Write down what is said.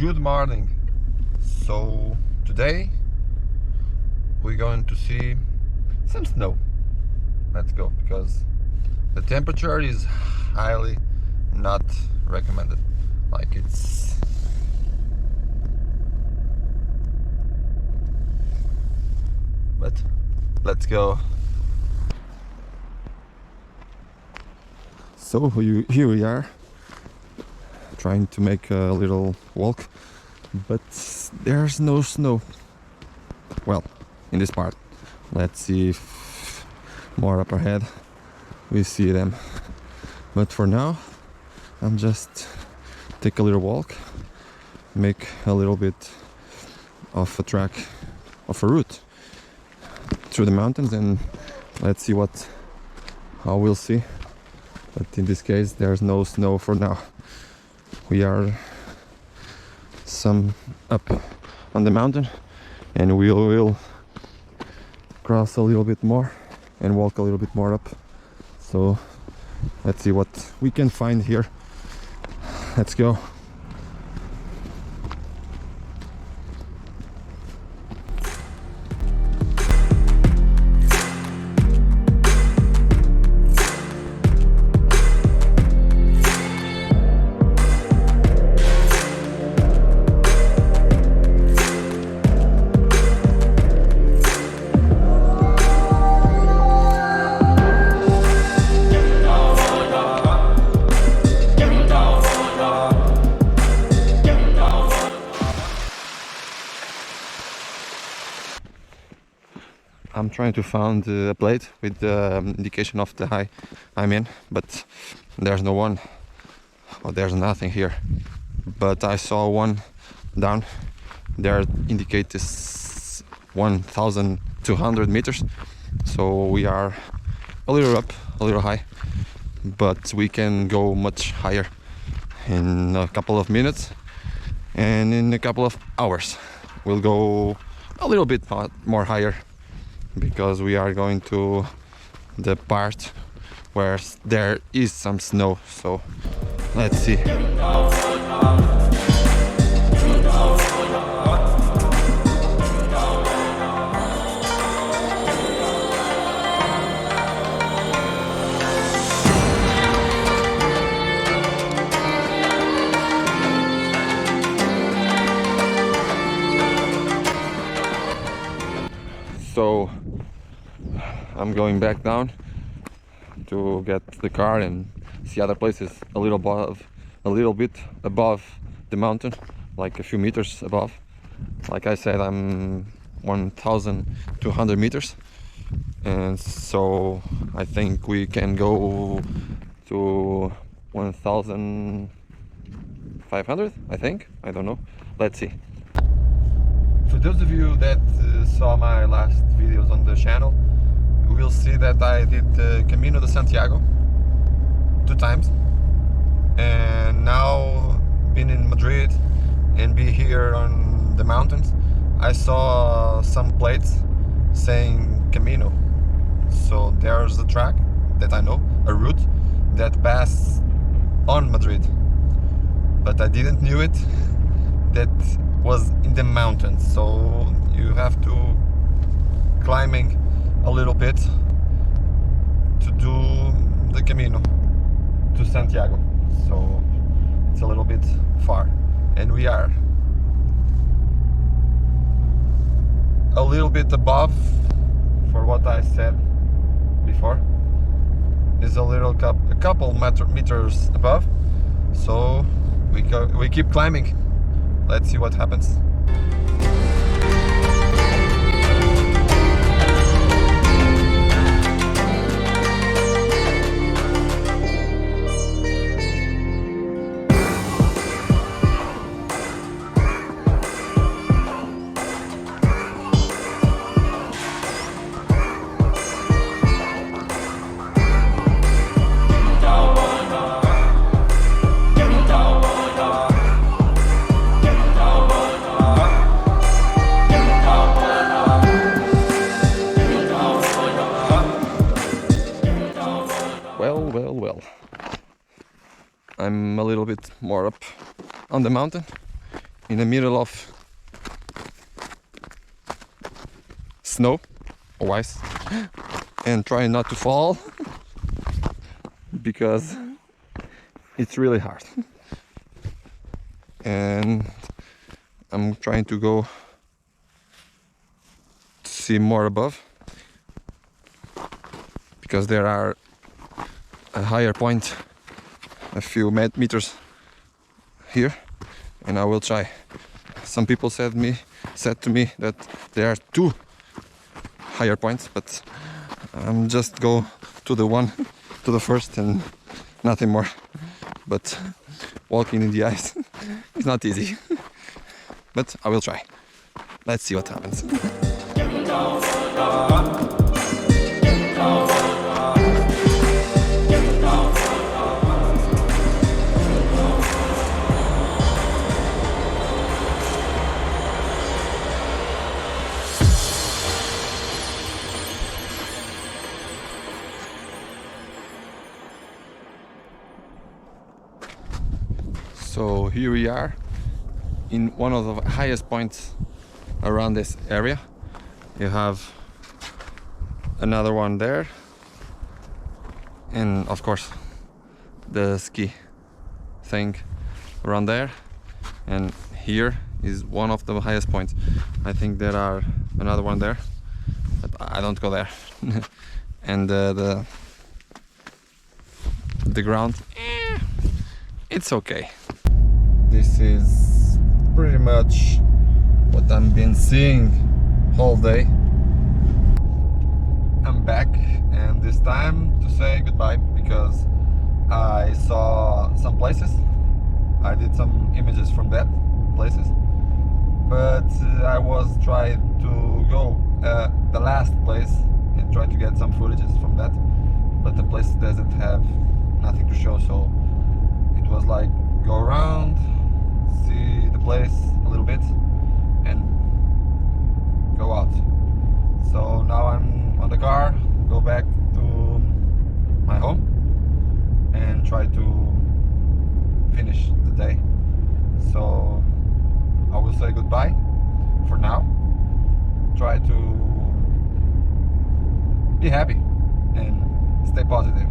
Good morning. So today we're going to see some snow. Let's go, because the temperature is highly not recommended. Like it's but let's go. So here we are, trying to make a little walk, but there's no snow. Well, in this part. Let's see if more up ahead we see them. But for now, I'm just take a little walk, make a little bit of a track, of a route through the mountains, and let's see how we'll see. But in this case, there's no snow for now. We are some up on the mountain, and we will cross a little bit more and walk a little bit more up. So let's see what we can find here. Let's go. I'm trying to find a plate with the indication of the high I'm in, but there's no one, or there's nothing here. But I saw one down there, indicate this 1,200 meters. So we are a little up, a little high, but we can go much higher in a couple of minutes, and in a couple of hours we'll go a little bit more higher, because we are going to the part where there is some snow. So let's see. So I'm going back down to get the car and see other places a little bit above the mountain, like a few meters above. Like I said, I'm 1,200 meters, and so I think we can go to 1,500. I don't know. Let's see. For those of you that saw my last videos on the channel, you will see that I did the Camino de Santiago 2 times, and now been in Madrid and be here on the mountains. I saw some plates saying Camino, so there's a track that I know, a route that passes on Madrid, but I didn't knew it that was in the mountains. So you have to climbing a little bit to do the Camino to Santiago. So it's a little bit far, and we are a little bit above, for what I said before, is a couple meters above. So we keep climbing. Let's see what happens. I'm a little bit more up on the mountain, in the middle of snow or ice and trying not to fall because it's really hard. And I'm trying to go to see more above because there are a higher point a few meters here, and I will try. Some people said to me that there are 2 higher points, but I'm just go to the first and nothing more. But walking in the ice is not easy. But I will try. Let's see what happens. So here we are in one of the highest points around this area. You have another one there, and of course the ski thing around there, and here is one of the highest points. I think there are another one there, but I don't go there. And the ground, it's okay. This is pretty much what I've been seeing all day. I'm back, and this time to say goodbye because I saw some places. I did some images from that places, but I was trying to go the last place and try to get some footages from that, but the place doesn't have nothing to show, so it was like go around, see the place a little bit and go out. So now I'm on the car, go back to my home and try to finish the day. So I will say goodbye for now. Try to be happy and stay positive.